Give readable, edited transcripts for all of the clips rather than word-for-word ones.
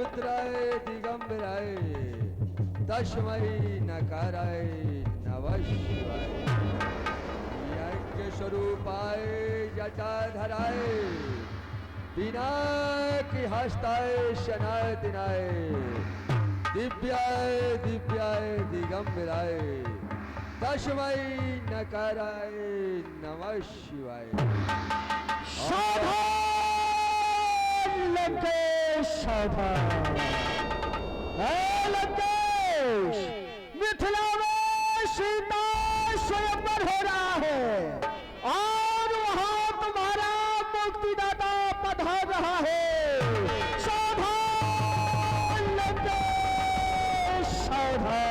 रुद्राय दिगंबराय तस्मै नकाराय नमः शिवाय। यज्ञ स्वरूपाय जटाधराय पिनाकी हस्ताय शनातिनाय दिव्याय दिव्याय दिगंबराय तस्मै नकाराय नमः शिवाय। सावधान लंकेश सावधान। लंकेश, मिथिला में सीता स्वयंवर हो रहा है और वहां तुम्हारा मुक्तिदाता पधार रहा है। सावधान लंकेश सावधान।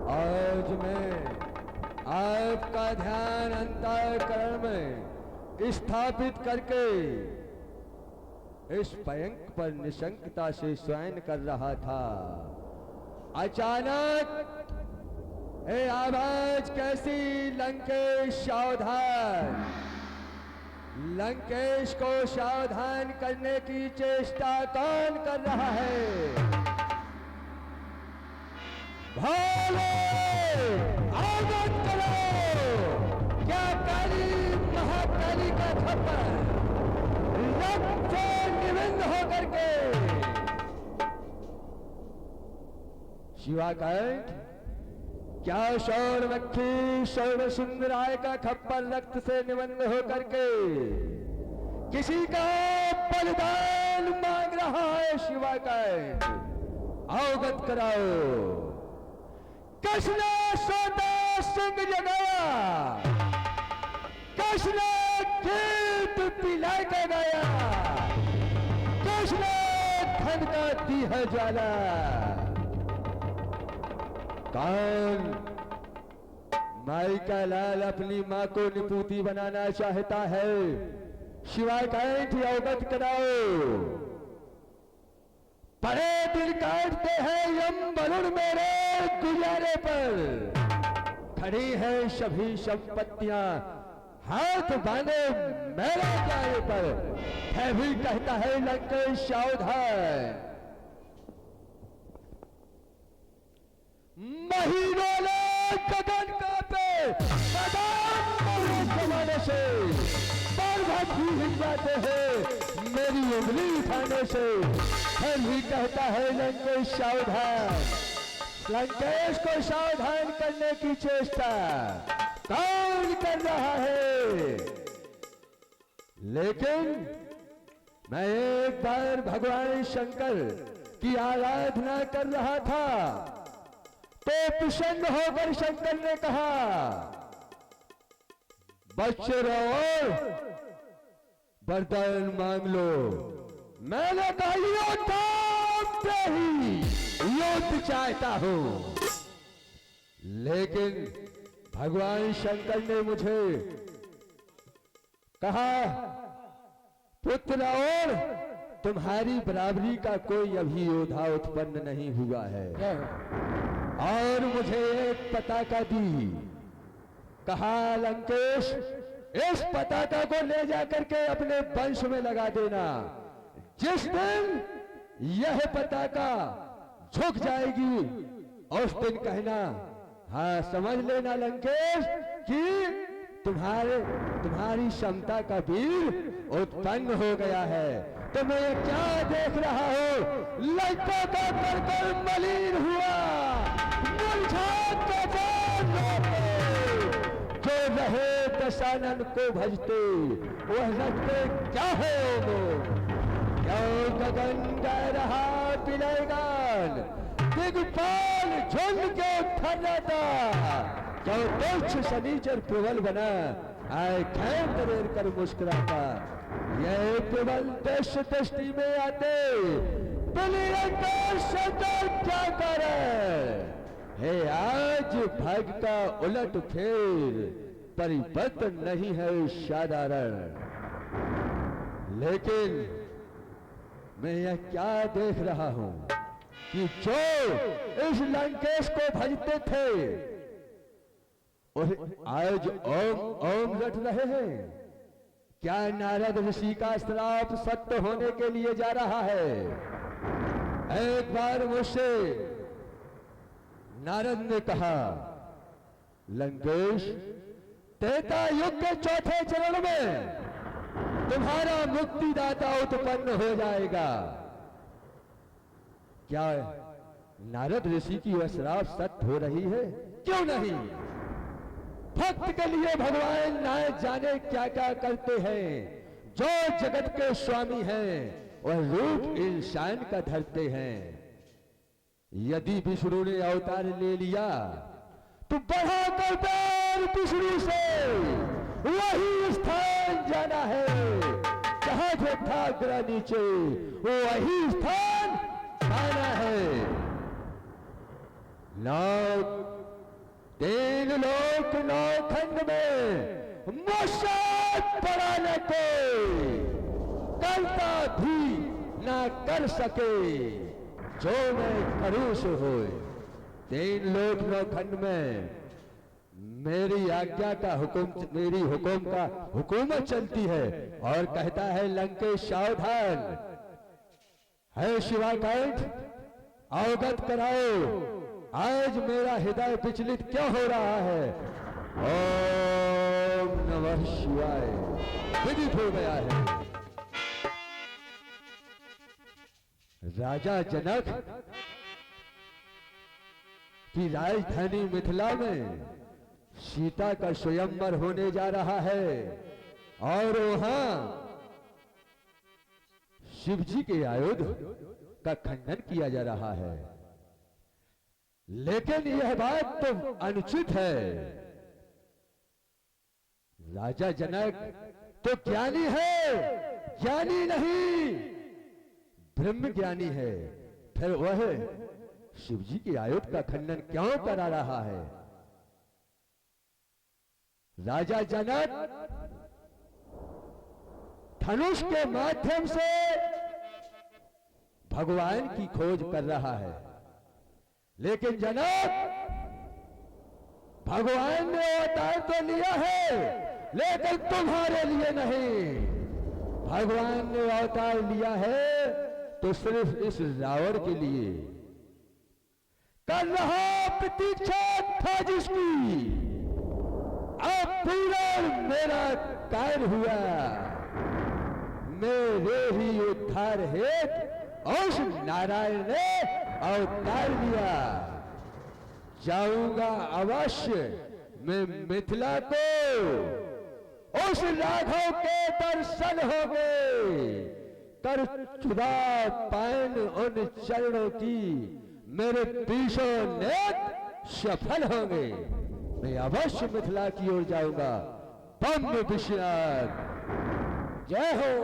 आज मैं आपका ध्यान अंतःकरण में स्थापित करके इस पयंक पर निशंकता से शयन कर रहा था। अचानक ए आवाज कैसी? लंकेश सावधान। लंकेश को सावधान करने की चेष्टा कौन कर रहा है? भोले आगमन करो। क्या काली महाकाली का खप्पर रक्त से निविंद होकर के शिवाकांड, क्या शौरमक्खी शौर सुंदराय का खप्पर रक्त से निबंध होकर के किसी का बलिदान मांग रहा है? शिवाकांड अवगत कराओ। किसने सोता सिंह जगाया? किसने गीत पिला के गाया? किसने धन का दी है ज्वाला? कौन? माई का लाल अपनी मां को निपूती बनाना चाहता है? शिवाकांठ अवगत कराओ। बड़े दिन काटते हैं यम वरुण मेरे गुजारे पर। खड़ी है सभी संपत्तियां हाथ बांधे मेरे जाए पर। है भी कहता है लंकेश सावधान। महीनों गगन कांपे जमाने से बार बार हिल जाते हैं मेरी उंगली उठाने से। फिर भी कहता है लंकेश सावधान। लंकेश को सावधान करने की चेष्टा कौन कर रहा है? लेकिन मैं एक बार भगवान शंकर की आराधना कर रहा था तो प्रसन्न होकर शंकर ने कहा, बच्चे रहो वरदान मांग लो। मैंने कहा युद्ध चाहता हूं। लेकिन भगवान शंकर ने मुझे कहा, पुत्र और तुम्हारी बराबरी का कोई अभी योद्धा उत्पन्न नहीं हुआ है। और मुझे एक पताका दी। कहा लंकेश इस पताका को ले जाकर के अपने वंश में लगा देना। जिस दिन यह पताका झुक जाएगी उस दिन कहना, हाँ समझ लेना लंकेश कि तुम्हारी क्षमता का वीर उत्पन्न हो गया है। तो मैं क्या देख रहा हूं? लंका का कर मलिन हुआ जो रहे दशानन को भजते वह लगते क्या है वो? क्यों गगन गा रहा विलयगान, दिग्पाल झुंड के ठहराता। क्यों तुच्छ शनिचर प्रबल बना आए खैर दरेर कर मुस्कुराता। यह प्रबल देश दृष्टि में आते क्या करे? है आज भाग्य का उलट फेर परिवर्तन नहीं है साधारण। लेकिन मैं यह क्या देख रहा हूं कि जो इस लंकेश को भजते थे और आज ओम ओम रट रहे हैं। क्या नारद ऋषि का श्राप सत्य होने के लिए जा रहा है? एक बार मुझसे नारद ने कहा, लंकेश, त्रेता युग के चौथे चरण में तुम्हारा मुक्तिदाता उत्पन्न हो जाएगा। क्या नारद ऋषि की वह श्राप सत्य हो रही है? क्यों नहीं? भक्त के लिए भगवान ना जाने क्या क्या करते हैं। जो जगत के स्वामी हैं वह रूप इंसान का धरते हैं। यदि विष्णु ने अवतार ले लिया तो बढ़ाकर पैर विष्णु से वही स्थान जाना है जहां जो था ग्रह नीचे, वही स्थान आना है। लोक तीन लोक नौ खंड में मुझसे बड़ा न कोई करता भी ना कर सके जो मैं करूं सो होए। तीन लोक नौ खंड में मेरी आज्ञा का हुक्म, मेरी हुक्म का हुकूमत चलती है। और कहता है लंकेश सावधान है, शिवाकांठ अवगत कराओ आज मेरा हृदय विचलित क्यों हो रहा है। ओम नमः शिवाय विदित हो गया है। राजा जनक की राजधानी मिथिला में सीता का स्वयंवर होने जा रहा है और वहां शिवजी के आयुध का खंडन किया जा रहा है। लेकिन यह बात तो अनुचित है। राजा जनक तो ज्ञानी है, ज्ञानी नहीं ब्रह्म ज्ञानी है, फिर वह शिवजी के आयुध का खंडन क्यों करा रहा है? राजा जनक धनुष के माध्यम से भगवान की खोज कर रहा है। लेकिन जनक, भगवान ने अवतार तो लिया है लेकिन तुम्हारे लिए नहीं। भगवान ने अवतार लिया है तो सिर्फ इस रावण के लिए। कर रहा प्रतीक्षा था जिसकी, अब पूरा मेरा कार्य हुआ। मेरे ही उद्धार हेतु उस नारायण ने अवतार लिया। जाऊंगा अवश्य मैं मिथिला को, उस राघव के दर्शन हो गए। कर चुदा पायन उन चरणों की मेरे पीछे नेत सफल होंगे। मैं अवश्य मिथिला की ओर जाऊंगा। बम विश्वनाथ जय हो।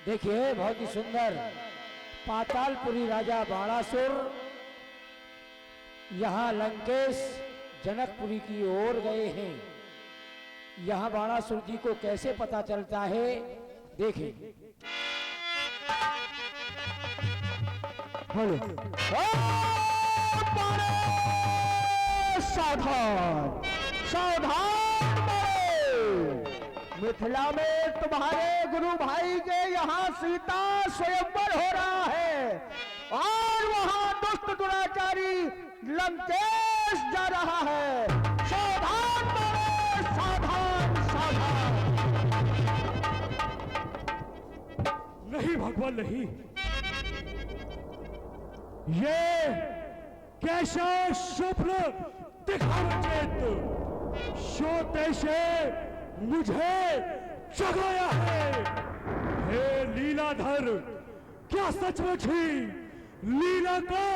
देखिए बहुत ही सुंदर पातालपुरी राजा बाणासुर यहाँ लंकेश जनकपुरी की ओर गए हैं। यहाँ बाणासुर जी को कैसे पता चलता है देखिए। सावधान सावधान, मिथिला में तुम्हारे गुरु भाई के यहाँ सीता स्वयंवर हो रहा है और वहाँ दुष्ट दुराचारी लंकेश नरेश जा रहा है। सावधान नरेश, सावधान सावधान। नहीं भगवान नहीं, ये कैसा स्वप्न दिखावा चेत सोते से मुझे जगाया है। हे लीलाधर, क्या सचमुच ही लीला का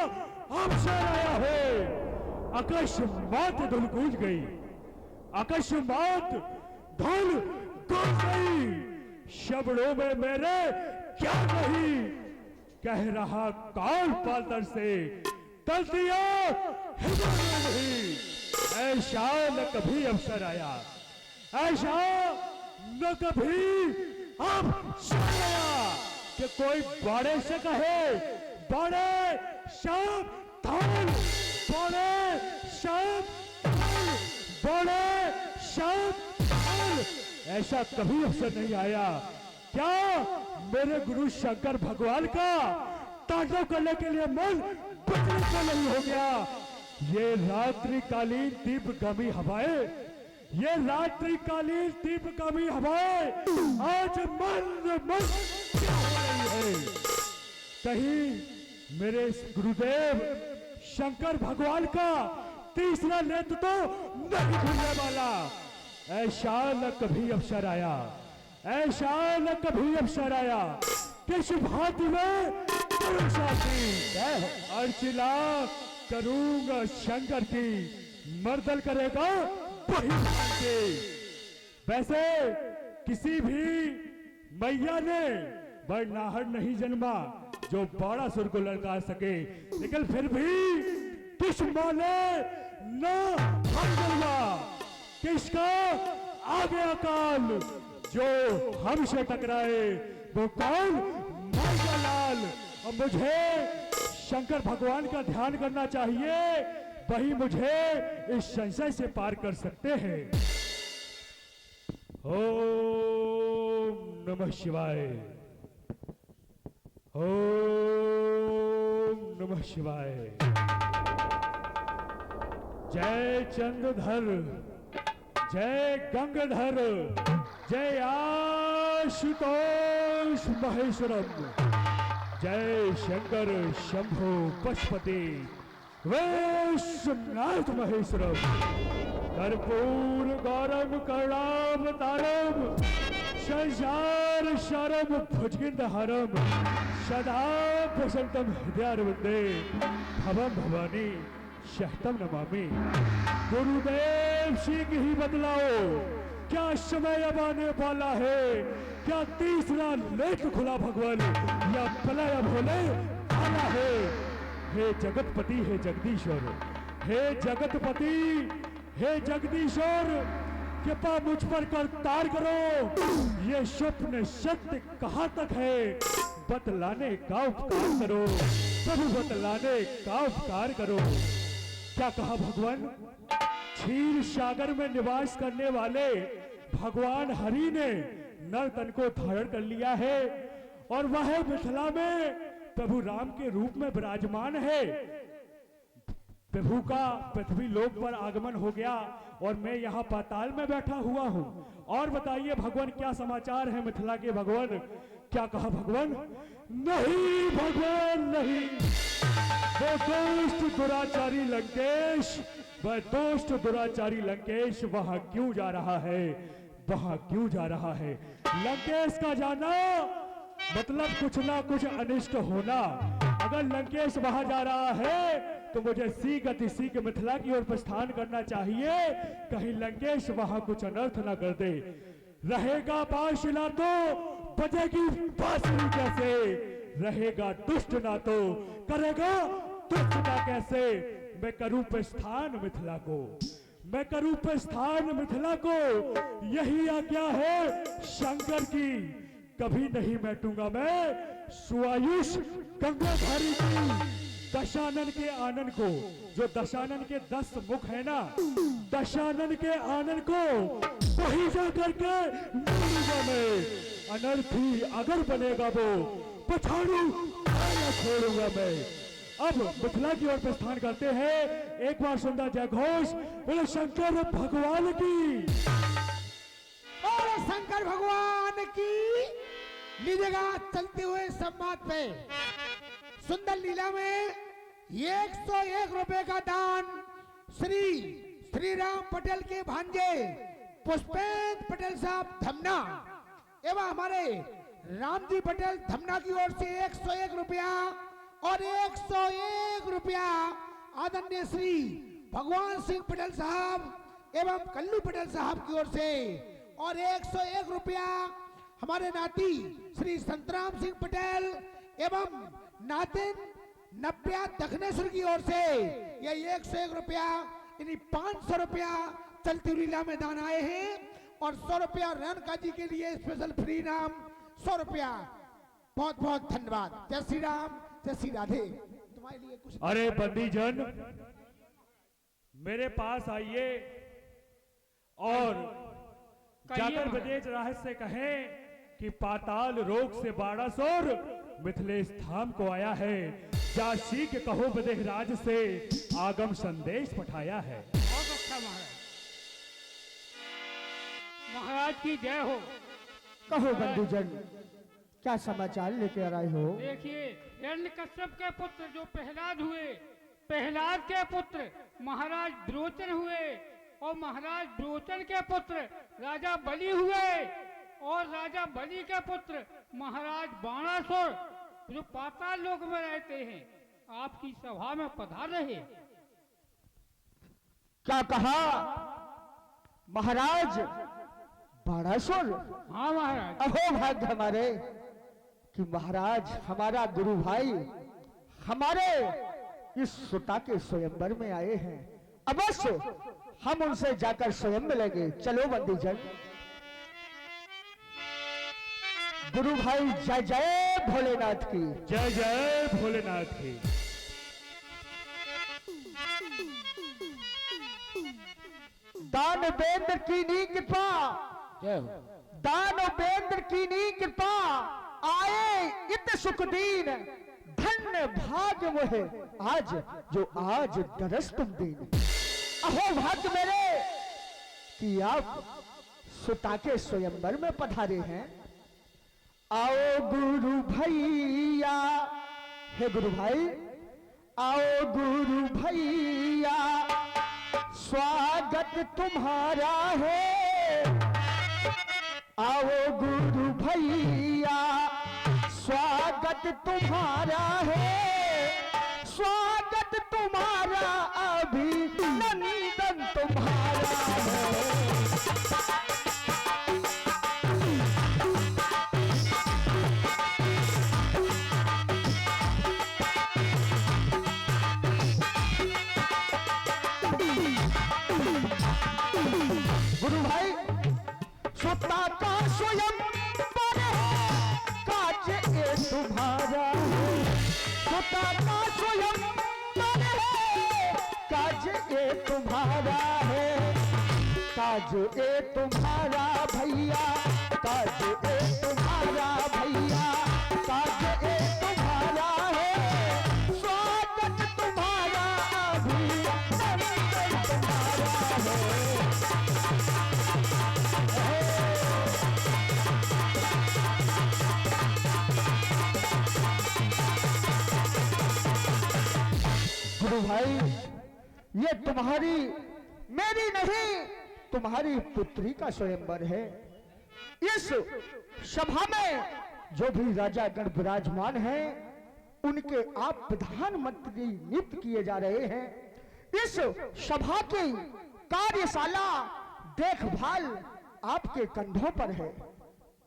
अवसर आया है? अकस्मात धुल गूंज गई, अकस्मात धुल गूंज गई। शब्दों में मेरे क्या नहीं कह रहा काल पालतर से तलतिया हृदय में नहीं। ऐसा न कभी अवसर आया, ऐसा न कभी अब आया कि कोई बड़े से कहे बड़े सावधान, बड़े सावधान, बड़े सावधान। ऐसा कभी अवसर नहीं आया। क्या मेरे गुरु शंकर भगवान का तांडव करने के लिए मन बचने को नहीं हो गया? ये रात्रिकालीन दीपगामी हवाएं, ये रात्रिकालीन दीपगामी हवाएं आज मन मन क्या हो रही है? कहीं मेरे गुरुदेव शंकर भगवान का तीसरा नेत्र तो नहीं खुलने वाला। ऐसा न कभी अवसर आया, ऐसा न कभी अवसर आया। किस भांति में अर्चना करूंगा शंकर की, मर्दन करेगा वही भांति। वैसे किसी भी मैया ने बड़नाहट नहीं जन्मा जो बड़ा सुर को ललकार सके, लेकिन फिर भी किस माँ ने न हम जन्मा, किसका आ गया काल जो हमसे टकराए, वो कौन? माइका लाल। अब मुझे शंकर भगवान का ध्यान करना चाहिए, वही मुझे इस संशय से पार कर सकते हैं। ओम नमः शिवाय, ओम नमः शिवाय। जय चंद्रधर, जय गंगाधर, जय आशुतोष महेश्वरम, जय शंकर शंभो पशुपति वैश्वनाथ महेश्वरम। कर्पूर गौरम करुणावतारम संसार शरम भुजगिंदहरम सदा प्रसन्नम हृदयारविंदे भवम भवानी शहतम नमामि। गुरुदेव सिंह ही बदलाओ, क्या समय अब आने वाला है? क्या तीसरा नेत्र खुला भगवान या प्रलय भोले आना है? हे जगतपति, हे जगदीश्वर, हे जगतपति, हे जगदीश्वर, कृपा मुझ पर कर तार करो। ये स्वप्न सत्य कहाँ तक है? बतलाने का उपकार करो प्रभु, बतलाने का उपकार करो। क्या कहा भगवान? क्षीर सागर में निवास करने वाले भगवान हरि ने नर तन को धारण कर लिया है और वह मिथिला में प्रभु राम के रूप में विराजमान है। प्रभु का पृथ्वी लोक पर आगमन हो गया और मैं यहाँ पाताल में बैठा हुआ हूँ। और बताइए भगवान, क्या समाचार है मिथिला के भगवान? क्या कहा भगवान? नहीं भगवान नहीं, वो दुष्ट दुराचारी लंकेश, वह दुष्ट दुराचारी लंकेश वहां क्यों जा रहा है? वहां क्यों जा रहा है? लंकेश का जाना मतलब कुछ ना कुछ अनिष्ट होना। अगर लंकेश वहां जा रहा है तो मुझे सी गति सी के मिथिला की ओर प्रस्थान करना चाहिए, कहीं लंकेश वहां कुछ अनर्थ ना कर दे। रहेगा पाशशिला तो बजेगी बांसुरी कैसे? रहेगा दुष्ट ना तो करेगा दुष्टता कैसे? मैं करूं प्रस्थान मिथिला को, मैं करूं प्रस्थान मिथिला को, यही आज्ञा है शंकर की। कभी नहीं बैठूंगा मैं सुआयुष गंगाधारी की। दशानन के आनंद को, जो दशानन के 10 मुख है ना, दशानन के आनंद को वही जा करके मिलूंगा मैं। अनर्थी अगर बनेगा वो पछाड़ू छोड़ूंगा मैं। अब मिथिला की ओर प्रस्थान करते हैं। एक बार सुंदर जय घोष बोले शंकर भगवान की। और शंकर भगवान की लीजिएगा चलते हुए संवाद पे सुंदर लीला में 101 रुपए का दान श्री राम पटेल के भांजे पुष्पेंद्र पटेल साहब धमना एवं हमारे रामजी पटेल धमना की ओर से 101 रुपया और 101 रुपया आदरणीय श्री भगवान सिंह पटेल साहब एवं कल्लू पटेल साहब की ओर से और 101 रुपया हमारे नाती श्री संतराम सिंह पटेल एवं नातिन नव्या दक्षिणेश्वर की ओर से यह 101 रुपया यानी 500 रुपया चलती लीला में दान आए हैं और 100 रुपया रेणुका जी के लिए स्पेशल फ्री नाम 100 रुपया। बहुत बहुत धन्यवाद। जय श्री राम, जय श्री राधे। तुम्हारे लिए कुछ अरे बंदी जन मेरे पास आइए और जाकर विदेश रहस्य कहें कि पाताल रोग से बाड़ासुर मिथिलेश धाम को आया है। जासी के कहो विदेहराज से आगम संदेश पठाया है। बहुत अच्छा महाराज की जय हो। कहो बंधुजन, क्या समाचार लेकर आए हो? देखिए हिरण्यकश्यप के पुत्र जो प्रहलाद हुए, प्रहलाद के पुत्र महाराज द्रोचन हुए और महाराज द्रोचन के पुत्र राजा बलि हुए और राजा बलि के पुत्र महाराज बाणासुर जो पाताल लोक में रहते हैं आपकी सभा में पधार रहे। क्या कहा महाराज बाणासुर? हाँ महाराज। अहो भाग्य हमारे कि महाराज हमारा गुरु भाई हमारे इस सुता के स्वयंवर में आए हैं। अवश्य हम उनसे जाकर स्वयं मिलेंगे। चलो बंदीजन। गुरु भाई जय जय भोलेनाथ की। जय जय भोलेनाथ की। दान वेंद्र की नी कृपा, दान वेंद्र की नी कृपा, आए इत सुख दीन, धन्य भाग्य मोहे आज जो आज दरस तुम दीन। अहो भाग्य मेरे कि आप सुता के स्वयंवर में पधारे हैं। आओ गुरु भैया, हे गुरु भाई, आओ गुरु भैया, स्वागत तुम्हारा है। आओ गुरु भैया, स्वागत तुम्हारा है, स्वागत तुम्हारा, अभिनंदन तुम्हारा है। गुरु भाई सुता का स्वयं पर है, काज ए तुम्हारा है। सुता का स्वयं पर है, काज ए तुम्हारा है। काज ए तुम्हारा भैया, काज ए तुम्हारा भैया, काज ए तुम्हारा है, स्वागत तुम्हारा, अभिनंदन तुम्हारा है। गुरु भाई ये तुम्हारी मेरी नहीं तुम्हारी पुत्री का स्वयंवर है। इस सभा में जो भी राजा गण विराजमान हैं उनके आप प्रधानमंत्री नियुक्त किए जा रहे हैं। इस सभा की कार्यशाला देखभाल आपके कंधों पर है।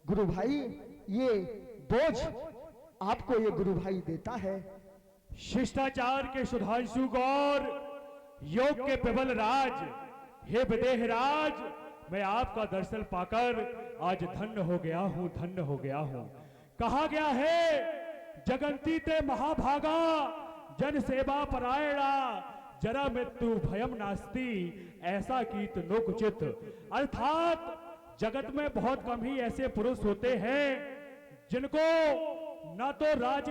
गुरु भाई ये बोझ आपको ये गुरु भाई देता है। शिष्टाचार के सुधांशु गौर, योग के प्रबल राज, हे विदेहराज, मैं आपका दर्शन पाकर आज धन्य हो गया हूं, धन्य हो गया हूं। कहा गया है जगंती ते महाभागा, जन सेवा परायणा, जरा मृत्यु भयम नास्ति, ऐसा कीत लोक चित। अर्थात जगत में बहुत कम ही ऐसे पुरुष होते हैं जिनको ना तो राज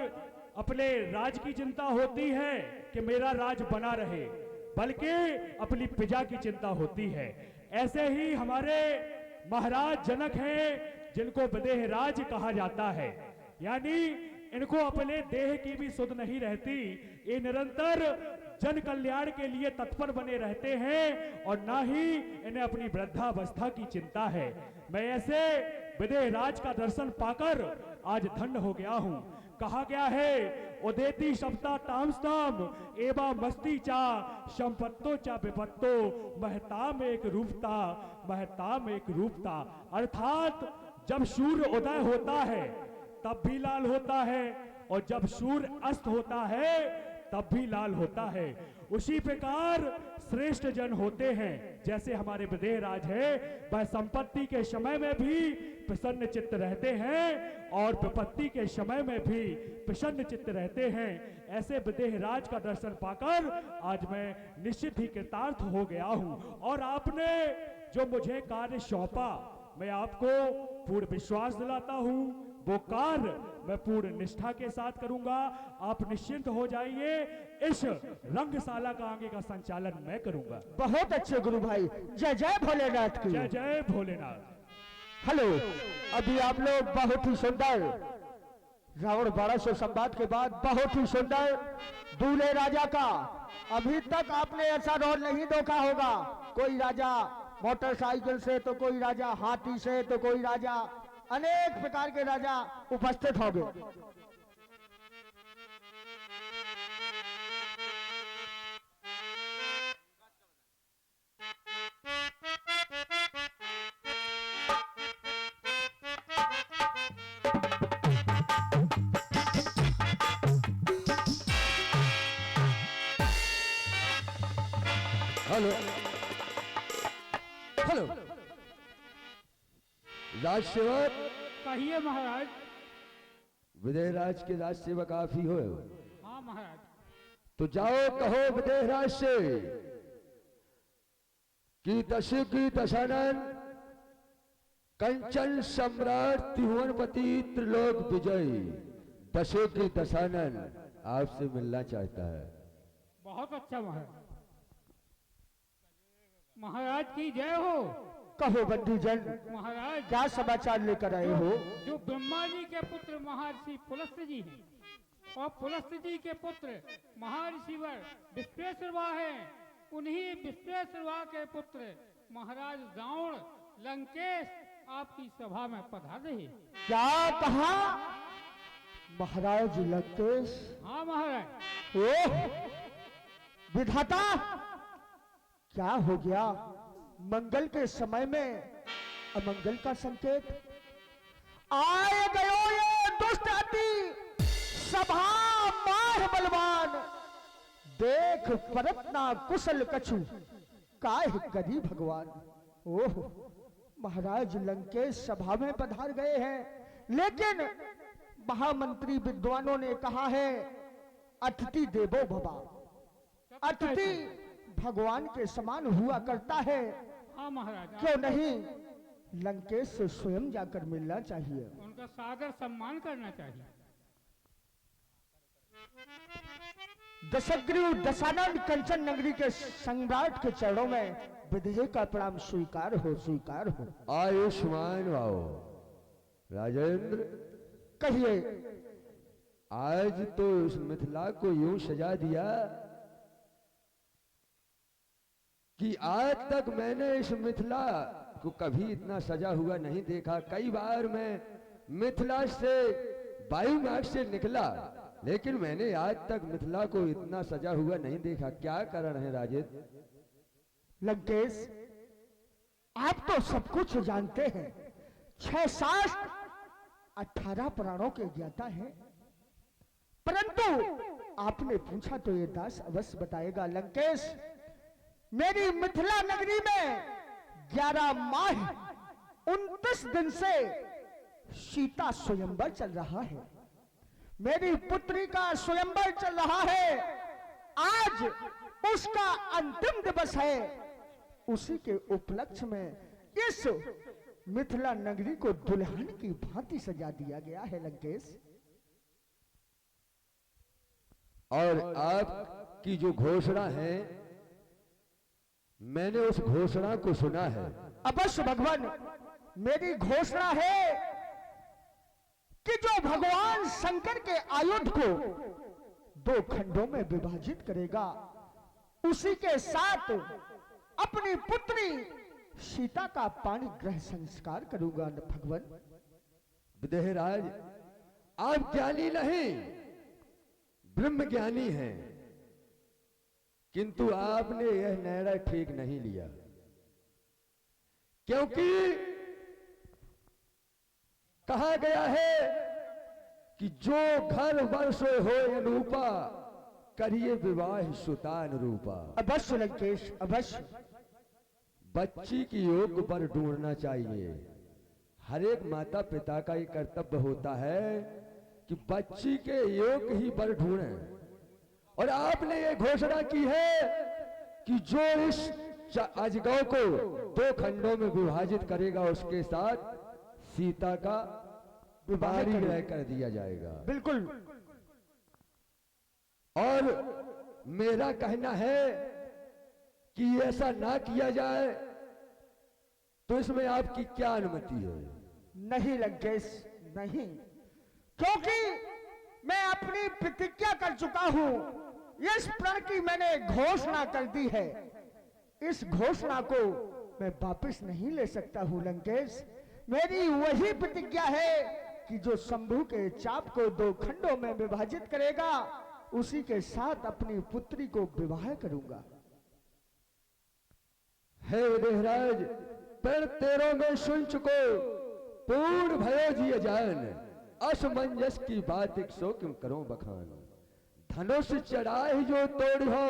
अपने राज की चिंता होती है कि मेरा राज बना रहे, बल्कि अपनी प्रजा की चिंता होती है। ऐसे ही हमारे महाराज जनक हैं, जिनको विदेह राज कहा जाता है, यानी इनको अपने देह की भी सुध नहीं रहती। ये निरंतर जन कल्याण के लिए तत्पर बने रहते हैं और ना ही इन्हें अपनी वृद्धावस्था की चिंता है। मैं ऐसे विदेह राज का दर्शन पाकर आज धन्य हो गया हूं। कहा गया है, उदेती शब्दा तामस्ताम एवा मस्ती चा संपत्तो चा विपत्तो महताम एक रूपता, महताम एक रूपता। अर्थात जब सूर्य उदय होता है तब भी लाल होता है, और जब सूर्य अस्त होता है तब भी लाल होता है। उसी प्रकार श्रेष्ठ जन होते हैं। जैसे हमारे विदेह राज है, वह संपत्ति के समय में भी प्रसन्न चित्त रहते हैं और विपत्ति के समय में भी प्रसन्न चित्त रहते हैं। ऐसे विदेह राज का दर्शन पाकर आज मैं निश्चित ही कृतार्थ हो गया हूं। और आपने जो मुझे कार्य सौंपा, मैं आपको पूर्ण विश्वास दिलाता हूं, वो कार्य मैं पूर्ण निष्ठा के साथ करूंगा। आप निश्चिंत हो जाइए, इस रंगशाला का आगे का संचालन मैं करूंगा। बहुत अच्छे गुरु भाई, जय जय भोलेनाथ की। जय जय भोलेनाथ। हेलो, अभी आप लोग बहुत ही सुंदर रावण 1200 संवाद के बाद बहुत ही सुंदर दूल्हे राजा का, अभी तक आपने ऐसा रोल नहीं देखा होगा। कोई राजा मोटरसाइकिल से, तो कोई राजा हाथी से, तो कोई राजा, अनेक प्रकार के राजा उपस्थित होंगे। हेलो हेलो, राज सेवक। कहिए महाराज। विदेह राज के राज सेवक आप ही हो? हाँ महाराज। तो जाओ कहो विदेह राज से कि दशानन कंचन सम्राट त्रिभुवनपति त्रिलोक विजयी दशानन आपसे मिलना चाहता है। बहुत अच्छा महाराज। महाराज की जय हो। कहो बंधुजन, महाराज क्या समाचार लेकर आए हो? जो ब्रह्मा जी के पुत्र महर्षि पुलस्त्य जी हैं, और पुलस्त्य जी के पुत्र महर्षि विश्वेश्वरवा हैं, उन्हीं विश्वेश्वरवा के पुत्र महाराज रावण लंकेश आपकी सभा में पधारे हैं। क्या कहा? महाराज लंकेश? हाँ महाराज। ओह विधाता, क्या हो गया? मंगल के समय में अमंगल का संकेत। आए गयो ये दुष्ट अति सभा मार बलवान, देख परतना कुशल कछु काहे करी भगवान। ओह महाराज लंकेश सभा में पधार गए हैं, लेकिन महामंत्री विद्वानों ने कहा है अतिथि देवो भवा। अतिथि भगवान के समान हुआ करता है। हाँ महाराज। क्यों नहीं लंकेश से स्वयं जाकर मिलना चाहिए, उनका सादर सम्मान करना चाहिए। दशग्रीव दशानन कंचन नगरी के सम्राट के चरणों में विधेय का प्रणाम स्वीकार हो, स्वीकार हो। आयुष्मान भाव। राजेंद्र कहिए। आज तो इस मिथिला को यूं सजा दिया कि आज तक मैंने इस मिथिला को कभी इतना सजा हुआ नहीं देखा। कई बार मैं मिथिला से वायु मार्ग से निकला, लेकिन मैंने आज तक मिथिला को इतना सजा हुआ नहीं देखा। क्या कारण है राजेंद्र? लंकेश, आप तो सब कुछ जानते हैं, 6 शास्त्र 18 पुराणों के ज्ञाता हैं, परंतु आपने पूछा तो ये दास अवश्य बताएगा। लंकेश, मेरी मिथिला नगरी में 11 माह 29 दिन से सीता स्वयंवर चल रहा है। मेरी पुत्री का स्वयंवर चल रहा है। आज उसका अंतिम दिवस है। उसी के उपलक्ष्य में इस मिथिला नगरी को दुल्हन की भांति सजा दिया गया है। लंकेश, और आपकी जो घोषणा है, मैंने उस घोषणा को सुना है। अवश्य भगवान, मेरी घोषणा है कि जो भगवान शंकर के आयुध को 2 खंडों में विभाजित करेगा, उसी के साथ अपनी पुत्री सीता का पाणी ग्रह संस्कार करूंगा भगवान। विदेहराज, आप ज्ञानी नहीं, ब्रह्म ज्ञानी हैं, किंतु आपने यह निर्णय ठीक नहीं लिया, क्योंकि कहा गया है कि जो घर वर्षो हो अनुपा, करिए विवाह सुतान रूपा। अवश्य लंकेश, अवश्य। बच्ची की योग्य वर ढूंढना चाहिए। हर एक माता पिता का ये कर्तव्य होता है कि बच्ची के योग्य ही वर ढूंढें। और आपने ये घोषणा की है कि जो इस अजगौ को 2 खंडों में विभाजित करेगा, उसके साथ सीता का विवाह ग्रह कर दिया जाएगा। बिल्कुल। और मेरा कहना है कि ऐसा ना किया जाए, तो इसमें आपकी क्या अनुमति है? नहीं लंकेश, नहीं, क्योंकि मैं अपनी प्रतिज्ञा कर चुका हूं। इस प्रण की मैंने घोषणा कर दी है, इस घोषणा को मैं वापस नहीं ले सकता हूं लंकेश। मेरी वही प्रतिज्ञा है कि जो शंभु के चाप को 2 खंडों में विभाजित करेगा, उसी के साथ अपनी पुत्री को विवाह करूंगा। हे देहराज, पर तेरों में सुन चुको, पूर्ण भयो जिय जान, असमंजस की बात 100 क्यों करो बखान। धनुष चढ़ाए जो तोड़ हो,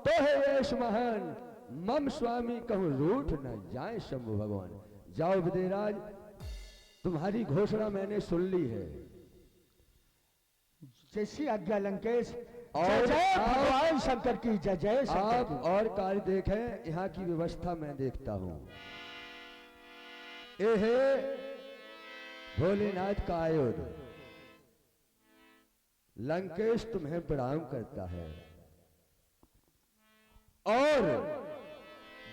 तो है यश महान, मम स्वामी कहूं रूठ न जाए शंभु भगवान। जाओ विदेहराज, तुम्हारी घोषणा मैंने सुन ली है। जैसी आज्ञा लंकेश। और जय भगवान शंकर की जय, जय शंकर आप की। और कार्य देखें, यहाँ की व्यवस्था मैं देखता हूं। ये है भोलेनाथ का आयुध। लंकेश तुम्हें प्रणाम करता है, और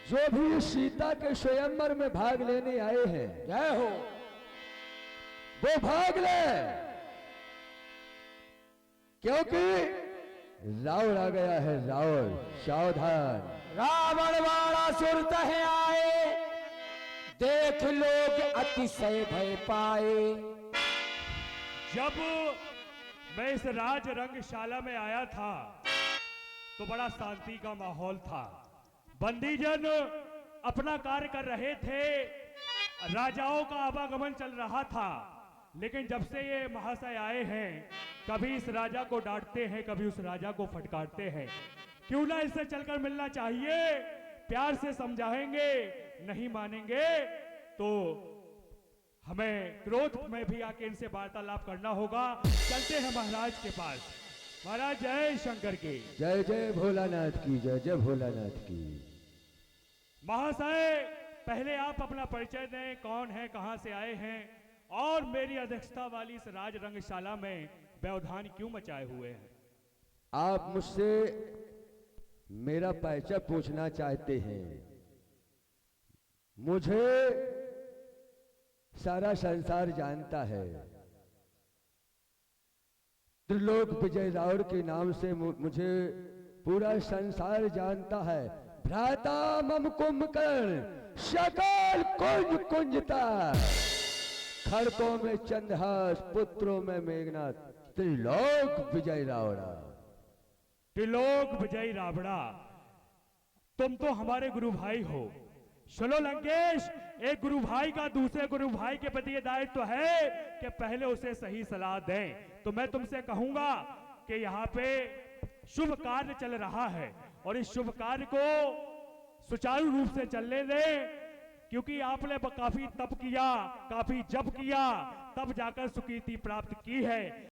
जो भी सीता के स्वयंवर में भाग लेने आए हैं, जय हो, वो भाग ले, क्योंकि रावण आ गया है। रावण, सावधान। रावण वाला सुरत है आए, देख लोग अतिशय भय पाए। जब मैं इस राज रंगशाला में आया था तो बड़ा शांति का माहौल था। बंदीजन अपना कार्य कर रहे थे, राजाओं का आवागमन चल रहा था। लेकिन जब से ये महाशय आए हैं, कभी इस राजा को डांटते हैं, कभी उस राजा को फटकारते हैं। क्यों ना इससे चलकर मिलना चाहिए, प्यार से समझाएंगे, नहीं मानेंगे तो हमें क्रोध में भी आके इनसे वार्तालाप करना होगा। चलते हैं महाराज के पास। महाराज जय शंकर की जय। जय भोलानाथ की जय, जय भोलानाथ की। महाशय, पहले आप अपना परिचय दें, कौन है, कहां से आए हैं, और मेरी अध्यक्षता वाली इस राज रंगशाला में व्यवधान क्यों मचाए हुए हैं? आप मुझसे मेरा परिचय पूछना चाहते हैं। मुझे सारा संसार जानता है। त्रिलोक विजय रावण के नाम से मुझे पूरा संसार जानता है। भ्राता मम कुंभकर्ण, सकल कुंज कुंजता, खड़कों में चंद्रहास, पुत्रों में मेघनाथ, त्रिलोक विजय रावणा। त्रिलोक विजयी रावणा, तुम तो हमारे गुरु भाई हो। सुनो लंकेश, एक गुरु भाई का दूसरे गुरु भाई के प्रति ये दायित्व है कि पहले उसे सही सलाह दें। तो मैं तुमसे कहूंगा कि यहाँ पे शुभ कार्य चल रहा है, और इस शुभ कार्य को सुचारू रूप से चलने दें, क्योंकि आपने काफी तप किया, काफी जप किया, तब जाकर सुकीर्ति प्राप्त की है।